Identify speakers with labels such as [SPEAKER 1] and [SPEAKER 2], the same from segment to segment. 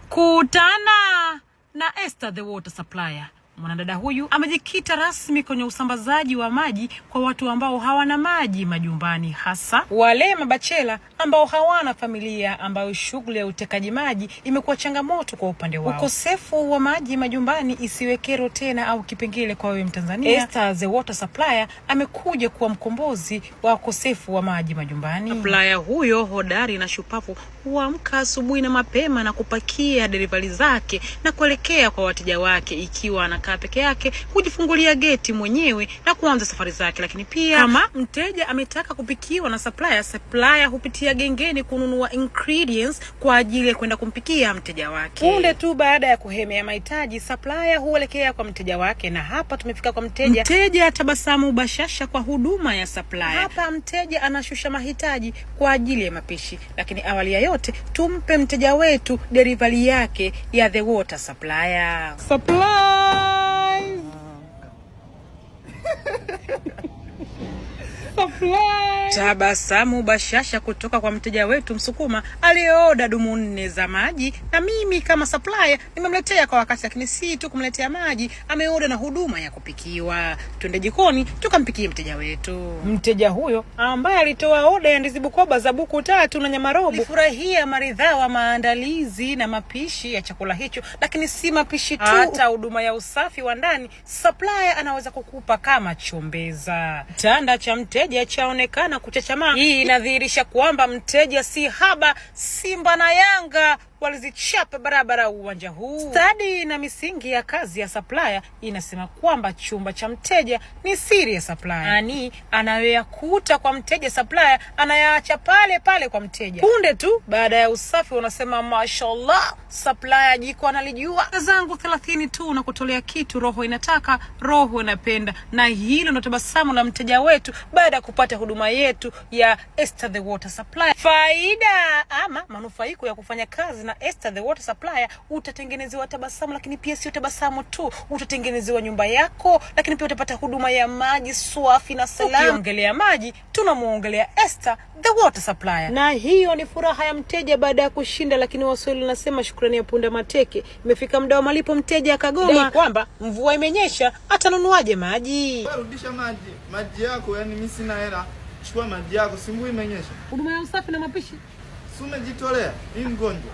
[SPEAKER 1] Kutana na Esther the water supplier. Mwanadada huyu amejikita rasmi kwenye usambazaji wa maji kwa watu ambao hawana maji majumbani, hasa wale mabachela ambao hawana familia, ambao shughuli ya utekaji maji imekuwa changamoto kwa upande wao. Ukosefu wa maji majumbani isiwe kero tena au kipengele kwa wewe Mtanzania. Esther the water supplier amekuja kuwa mkombozi wa ukosefu wa maji majumbani. Supplier huyo hodari na shupavu huamka asubuhi na mapema na kupakia delivery zake na kuelekea kwa wateja wake, ikiwa anakaa peke yake kujifungulia geti mwenyewe na kuanza safari zake. Lakini pia kama mteja ametaka kupikiwa na supplier hupitia gengeni kununua ingredients kwa ajili ya kwenda kumpikia mteja wake. Punde tu baada ya kuhemea mahitaji, supplier huelekea kwa mteja wake, na hapa tumefika kwa mteja. Mteja tabasamu bashasha kwa huduma ya supplier. Hapa mteja anashusha mahitaji kwa ajili ya mapishi, lakini awali ya yote tumpe mteja wetu delivery yake ya the water supplier. Tabasamu bashasha kutoka kwa mteja wetu Msukuma aliyeoda dumu 4 za maji, na mimi kama supplier nimemletea kwa wakati, lakini si tu kumletea maji, ameoda na huduma ya kupikiwa. Twende jikoni tukampikie mteja wetu. Mteja huyo ambaye alitoa oda ya ndizi Bukoba za buku 3 na nyama robo alifurahia maridhawa maandalizi na mapishi ya chakula hicho, lakini si mapishi tu, hata huduma ya usafi wa ndani supplier anaweza kukupa kama chombeza. Tanda cha mteja chaonekana kuchachamaa. Hii inadhihirisha kwamba mteja si haba, Simba na Yanga walizichapa barabara uwanja huu. Stadi na misingi ya kazi ya supplier inasema kwamba chumba cha mteja ni siri ya supplier. Yaani anayoyakuta kwa mteja supplier anayaacha pale pale kwa mteja. Punde tu baada ya usafi unasema mashallah, supplier jiko analijua. Zangu 30 tu na kutolea kitu roho inataka, roho inapenda. Na hilo ndo tabasamu la mteja wetu baada ya kupata huduma yetu ya Esther the water supplier. Faida ama manufaiko ya kufanya kazi na Esther the water supplier: utatengenezewa tabasamu, lakini pia sio tabasamu tu, utatengenezewa nyumba yako, lakini pia utapata huduma ya maji safi na salama. Ukiongelea maji tunamuongelea Esther the water supplier. Na hiyo ni furaha ya mteja baada ya kushinda, lakini Waswahili nasema shukrani ya punda mateke. Imefika muda wa malipo, mteja akagoma kwamba mvua imenyesha, atanunuaje maji?
[SPEAKER 2] Rudisha maji yako, yani mimi sina hela. Chukua maji yako, si mvua imenyesha.
[SPEAKER 1] Huduma ya usafi na mapishi
[SPEAKER 2] umejitolea, ni mgonjwa.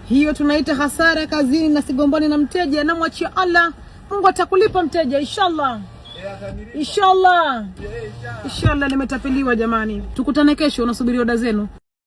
[SPEAKER 1] Hiyo tunaita hasara kazini, na sigombani na mteja, na mwachia Allah. Mungu atakulipa mteja inshallah. Inshallah. Inshallah nimetapeliwa jamani. Tukutane kesho, unasubiri oda zenu.